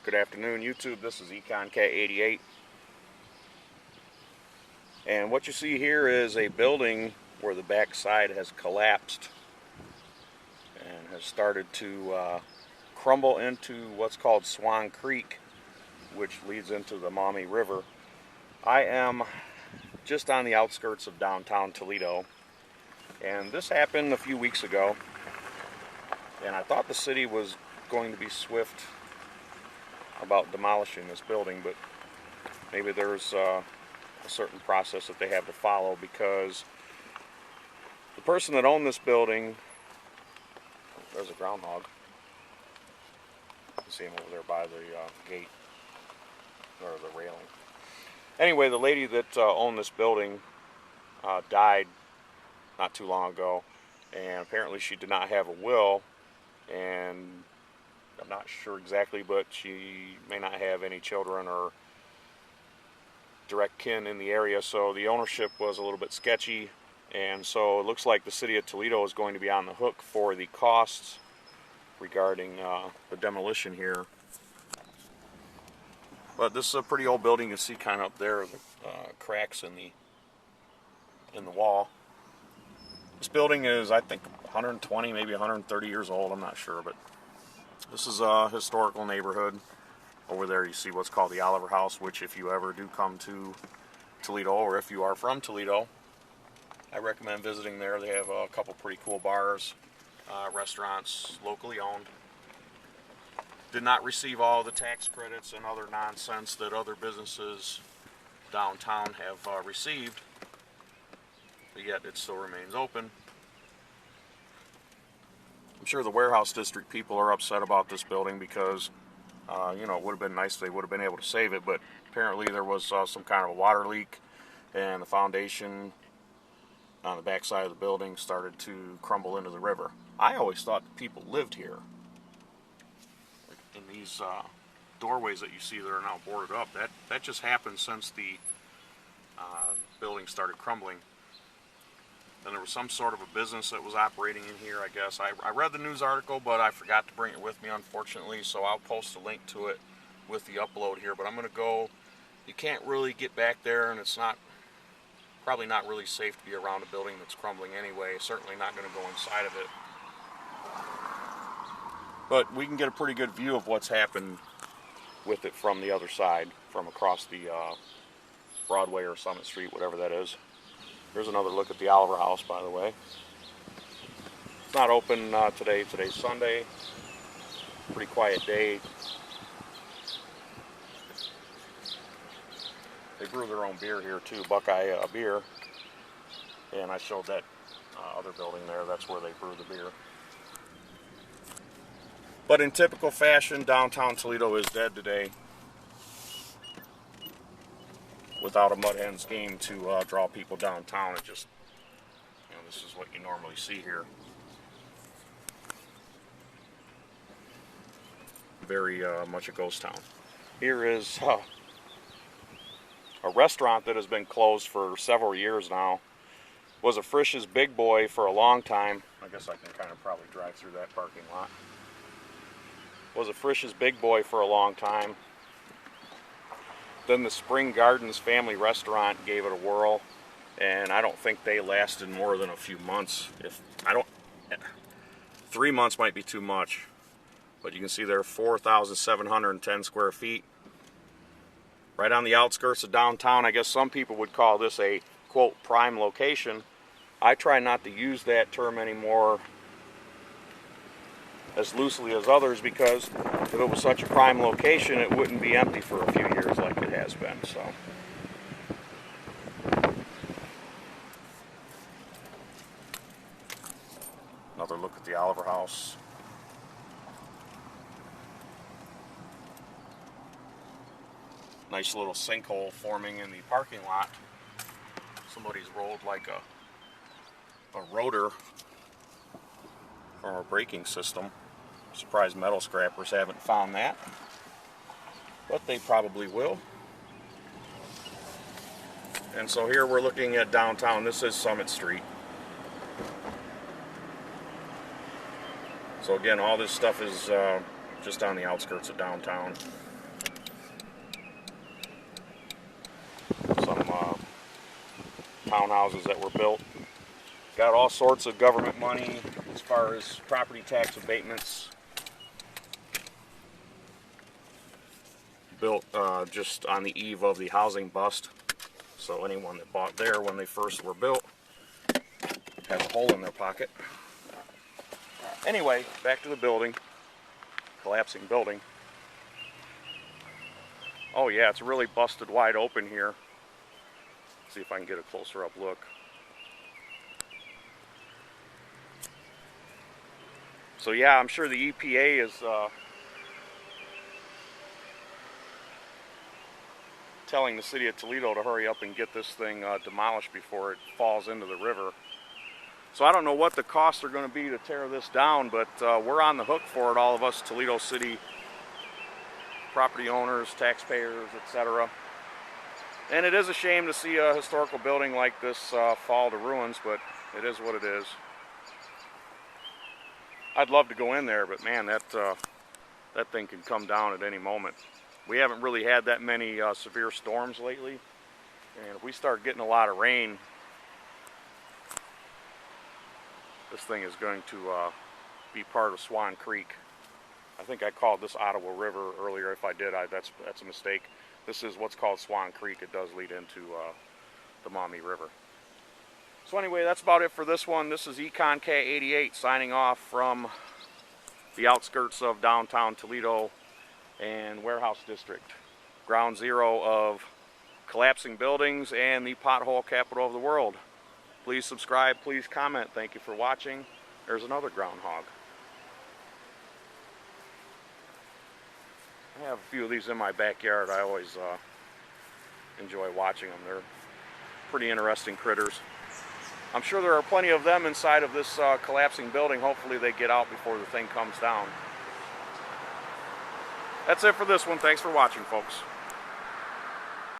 Good afternoon, YouTube. This is EconCat88. And what you see here is a building where the back side has collapsed and has started to crumble into what's called Swan Creek, which leads into the Maumee River. I am just on the outskirts of downtown Toledo, and this happened a few weeks ago, and I thought the city was going to be swift about demolishing this building, but maybe there's a certain process that they have to follow, because the person that owned this building, there's a groundhog, you can see him over there by the gate, or the railing. Anyway, the lady that owned this building died not too long ago, and apparently she did not have a will, and I'm not sure exactly, but she may not have any children or direct kin in the area, so the ownership was a little bit sketchy, and so it looks like the city of Toledo is going to be on the hook for the costs regarding the demolition here. But this is a pretty old building. You see kind of up there the cracks in the wall. This building is, I think, 120, maybe 130 years old. I'm not sure, but this is a historical neighborhood. Over there you see what's called the Oliver House, which if you ever do come to Toledo, or if you are from Toledo, I recommend visiting there. They have a couple pretty cool bars, restaurants, locally owned. Did not receive all the tax credits and other nonsense that other businesses downtown have received, but yet it still remains open. I'm sure the warehouse district people are upset about this building because you know, it would have been nice if they would have been able to save it, but apparently there was some kind of a water leak, and the foundation on the back side of the building started to crumble into the river. I always thought that people lived here. In these doorways that you see that are now boarded up, that just happened since the building started crumbling. Then there was some sort of a business that was operating in here, I guess. I read the news article, but I forgot to bring it with me, unfortunately, so I'll post a link to it with the upload here. But I'm going to go, you can't really get back there, and it's probably not really safe to be around a building that's crumbling anyway. Certainly not going to go inside of it. But we can get a pretty good view of what's happened with it from the other side, from across the Broadway or Summit Street, whatever that is. Here's another look at the Oliver House, by the way. It's not open today. Today's Sunday. Pretty quiet day. They brew their own beer here too, Buckeye beer. And I showed that other building there. That's where they brew the beer. But in typical fashion, downtown Toledo is dead today, without a Mud Hens game to draw people downtown. It just, you know, this is what you normally see here. Very much a ghost town. Here is a restaurant that has been closed for several years now. Was a Frisch's Big Boy for a long time. I guess I can kind of probably drive through that parking lot. Was a Frisch's Big Boy for a long time. Then the Spring Gardens family restaurant gave it a whirl, and I don't think they lasted more than a few months. 3 months might be too much, but you can see there are 4,710 square feet. Right on the outskirts of downtown. I guess some people would call this a, quote, prime location. I try not to use that term anymore as loosely as others, because if it was such a prime location, it wouldn't be empty for a few years like it has been. So another look at the Oliver House. Nice little sinkhole forming in the parking lot. Somebody's rolled like a rotor from a braking system. Surprised metal scrappers haven't found that, but they probably will. And so here we're looking at downtown. This is Summit Street. So again, all this stuff is just on the outskirts of downtown. townhouses that were built. Got all sorts of government money as far as property tax abatements. Built just on the eve of the housing bust. So anyone that bought there when they first were built has a hole in their pocket. Anyway, back to the building. Collapsing building. Oh yeah, it's really busted wide open here. Let's see if I can get a closer up look. So yeah, I'm sure the EPA is telling the city of Toledo to hurry up and get this thing demolished before it falls into the river. So I don't know what the costs are going to be to tear this down, but we're on the hook for it, all of us Toledo City property owners, taxpayers, etc. And it is a shame to see a historical building like this fall to ruins, but it is what it is. I'd love to go in there, but man, that thing can come down at any moment. We haven't really had that many severe storms lately, and if we start getting a lot of rain, this thing is going to be part of Swan Creek. I think I called this Ottawa River earlier. If I did, that's a mistake. This is what's called Swan Creek. It does lead into the Maumee River. So anyway, that's about it for this one. This is Econ K88 signing off from the outskirts of downtown Toledo and Warehouse District. Ground zero of collapsing buildings and the pothole capital of the world. Please subscribe, please comment. Thank you for watching. There's another groundhog. I have a few of these in my backyard. I always enjoy watching them. They're pretty interesting critters. I'm sure there are plenty of them inside of this collapsing building. Hopefully they get out before the thing comes down. That's it for this one. Thanks for watching, folks.